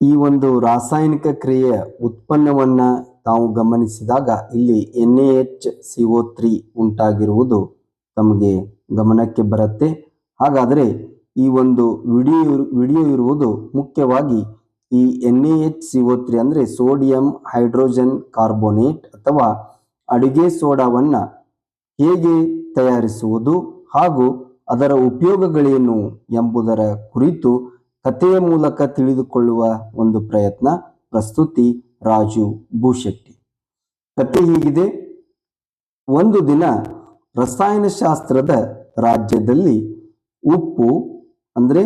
ಈ ಒಂದು ರಾಸಾಯನಿಕ ಕ್ರಿಯೆಯ ಉತ್ಪನ್ನವನ್ನ ತಾವು ಗಮನಿಸಿದಾಗ ಇಲ್ಲಿ NaHCO3 ಉಂಟಾಗಿರುವುದು ತಮಗೆ ಗಮನಕ್ಕೆ ಬರುತ್ತೆ. ಹಾಗಾದರೆ ಈ ಒಂದು ವಿಡಿಯೋ ಇರುವುದು ಮುಖ್ಯವಾಗಿ ಈ NaHCO3 ಅಂದರೆ ಸೋಡಿಯಂ ಹೈಡ್ರೋಜನ್ ಕಾರ್ಬೋನೇಟ್ ಅಥವಾ ಅಡುಗೆ ಸೋಡಾವನ್ನು ಹೇಗೆ ತಯಾರಿಸುವುದು ಹಾಗೂ ಅದರ ಉಪಯೋಗಗಳೇನು ಎಂಬುದರ ಕುರಿತು ಕಥೆಯ ಮೂಲಕ ತಿಳಿದುಕೊಳ್ಳುವ ಒಂದು ಪ್ರಯತ್ನ. ಪ್ರಸ್ತುತಿ ರಾಜು ಭೂಶೆಟ್ಟಿ. ಕಥೆ ಹೀಗಿದೆ. ಒಂದು ದಿನ ರಸಾಯನಶಾಸ್ತ್ರದ ರಾಜ್ಯದಲ್ಲಿ ಉಪ್ಪು ಅಂದರೆ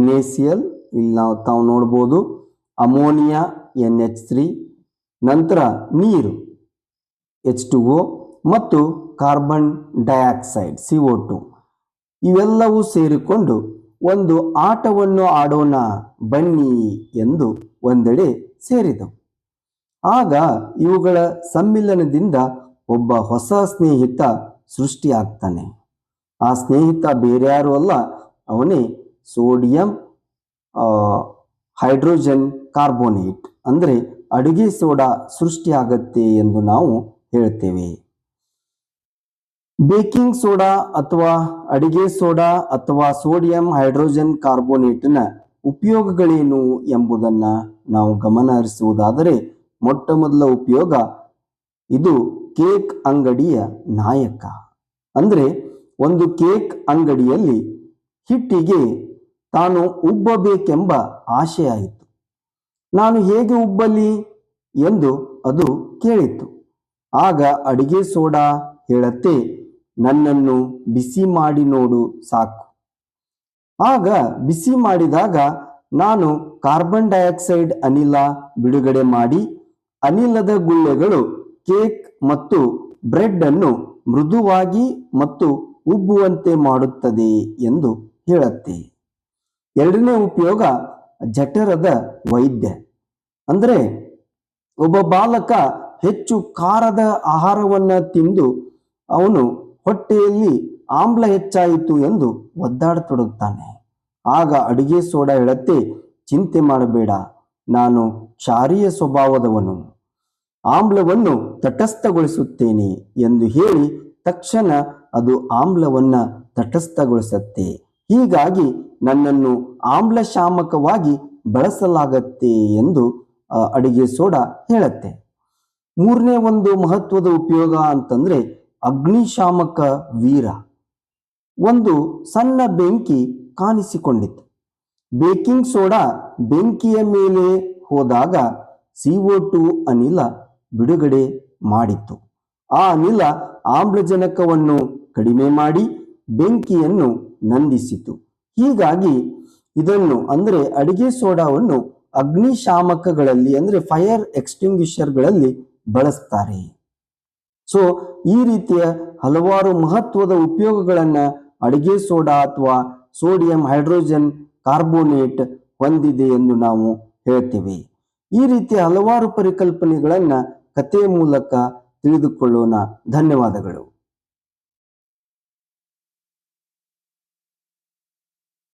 NaCl, ಇಲ್ಲಿ ತಾವು ನೋಡ್ಬೋದು, ಅಮೋನಿಯಾ NH3, ನಂತರ ನೀರು H2O ಮತ್ತು ಕಾರ್ಬನ್ ಡೈಆಕ್ಸೈಡ್ CO2 ಇವೆಲ್ಲವೂ ಸೇರಿಕೊಂಡು ಒಂದು ಆಟವನ್ನು ಆಡೋಣ ಬನ್ನಿ ಎಂದು ಒಂದೆಡೆ ಸೇರಿದವು. ಆಗ ಇವುಗಳ ಸಮ್ಮಿಲನದಿಂದ ಒಬ್ಬ ಹೊಸ ಸ್ನೇಹಿತ ಸೃಷ್ಟಿಯಾಗ್ತಾನೆ. ಆ ಸ್ನೇಹಿತ ಬೇರೆ ಯಾರು ಅಲ್ಲ, ಅವನೇ ಸೋಡಿಯಂ ಹೈಡ್ರೋಜನ್ ಕಾರ್ಬೋನೇಟ್ ಅಂದರೆ ಅಡುಗೆ ಸೋಡಾ ಸೃಷ್ಟಿಯಾಗತ್ತೆ ಎಂದು ನಾವು ಹೇಳ್ತೇವೆ. ಬೇಕಿಂಗ್ ಸೋಡಾ ಅಥವಾ ಅಡಿಗೆ ಸೋಡಾ ಅಥವಾ ಸೋಡಿಯಂ ಹೈಡ್ರೋಜನ್ ಕಾರ್ಬೋನೇಟ್ನ ಉಪಯೋಗಗಳೇನು ಎಂಬುದನ್ನು ನಾವು ಗಮನ ಹರಿಸುವುದಾದರೆ, ಮೊಟ್ಟ ಮೊದಲ ಉಪಯೋಗ ಇದು ಕೇಕ್ ಅಂಗಡಿಯ ನಾಯಕ. ಅಂದರೆ ಒಂದು ಕೇಕ್ ಅಂಗಡಿಯಲ್ಲಿ ಹಿಟ್ಟಿಗೆ ತಾನು ಉಬ್ಬಬೇಕೆಂಬ ಆಶೆ ಆಯಿತು. ನಾನು ಹೇಗೆ ಉಬ್ಬಲಿ ಎಂದು ಅದು ಕೇಳಿತು. ಆಗ ಅಡಿಗೆ ಸೋಡಾ ಹೇಳತ್ತೆ, ನನ್ನನ್ನು ಬಿಸಿ ಮಾಡಿ ನೋಡು ಸಾಕು. ಆಗ ಬಿಸಿ ಮಾಡಿದಾಗ ನಾನು ಕಾರ್ಬನ್ ಡೈಆಕ್ಸೈಡ್ ಅನಿಲ ಬಿಡುಗಡೆ ಮಾಡಿ ಅನಿಲದ ಗುಳ್ಳೆಗಳು ಕೇಕ್ ಮತ್ತು ಬ್ರೆಡ್ ಅನ್ನು ಮೃದುವಾಗಿ ಮತ್ತು ಉಬ್ಬುವಂತೆ ಮಾಡುತ್ತದೆ ಎಂದು ಹೇಳುತ್ತೆ. ಎರಡನೇ ಉಪಯೋಗ ಜಠರದ ವೈದ್ಯ. ಅಂದರೆ ಒಬ್ಬ ಬಾಲಕ ಹೆಚ್ಚು ಖಾರದ ಆಹಾರವನ್ನು ತಿಂದು ಅವನು ಹೊಟ್ಟೆಯಲ್ಲಿ ಆಮ್ಲ ಹೆಚ್ಚಾಯಿತು ಎಂದು ಒದ್ದಾಡತೊಡಗುತ್ತಾನೆ. ಆಗ ಅಡುಗೆ ಸೋಡಾ ಹೇಳುತ್ತೆ, ಚಿಂತೆ ಮಾಡಬೇಡ, ನಾನು ಕ್ಷಾರೀಯ ಸ್ವಭಾವದವನು, ಆಮ್ಲವನ್ನು ತಟಸ್ಥಗೊಳಿಸುತ್ತೇನೆ ಎಂದು ಹೇಳಿ ತಕ್ಷಣ ಅದು ಆಮ್ಲವನ್ನು ತಟಸ್ಥಗೊಳಿಸುತ್ತೆ. ಹೀಗಾಗಿ ನನ್ನನ್ನು ಆಮ್ಲಶಾಮಕವಾಗಿ ಬಳಸಲಾಗತ್ತೆ ಎಂದು ಅಡುಗೆ ಸೋಡಾ ಹೇಳುತ್ತೆ. ಮೂರನೇ ಒಂದು ಮಹತ್ವದ ಉಪಯೋಗ ಅಂತಂದ್ರೆ ಅಗ್ನಿಶಾಮಕ ವೀರ. ಒಂದು ಸಣ್ಣ ಬೆಂಕಿ ಕಾಣಿಸಿಕೊಂಡಿತು. ಬೇಕಿಂಗ್ ಸೋಡಾ ಬೆಂಕಿಯ ಮೇಲೆ ಹೋದಾಗ CO2 ಅನಿಲ ಬಿಡುಗಡೆ ಮಾಡಿತು. ಆ ಅನಿಲ ಆಮ್ಲಜನಕವನ್ನು ಕಡಿಮೆ ಮಾಡಿ ಬೆಂಕಿಯನ್ನು ನಂದಿಸಿತು. ಹೀಗಾಗಿ ಇದನ್ನು ಅಂದರೆ ಅಡಿಗೆ ಸೋಡಾವನ್ನು ಅಗ್ನಿಶಾಮಕಗಳಲ್ಲಿ ಅಂದರೆ ಫೈರ್ ಎಕ್ಸ್ಟಿಂಗ್ವಿಷರ್ಗಳಲ್ಲಿ ಬಳಸ್ತಾರೆ. ಸೊ ಈ ರೀತಿಯ ಹಲವಾರು ಮಹತ್ವದ ಉಪಯೋಗಗಳನ್ನು ಅಡಿಗೆ ಸೋಡಾ ಅಥವಾ ಸೋಡಿಯಂ ಹೈಡ್ರೋಜನ್ ಕಾರ್ಬೋನೇಟ್ ಹೊಂದಿದೆ ಎಂದು ನಾವು ಹೇಳ್ತೇವೆ. ಈ ರೀತಿಯ ಹಲವಾರು ಪರಿಕಲ್ಪನೆಗಳನ್ನು ಕಥೆಯ ಮೂಲಕ ತಿಳಿದುಕೊಳ್ಳೋಣ. ಧನ್ಯವಾದಗಳು.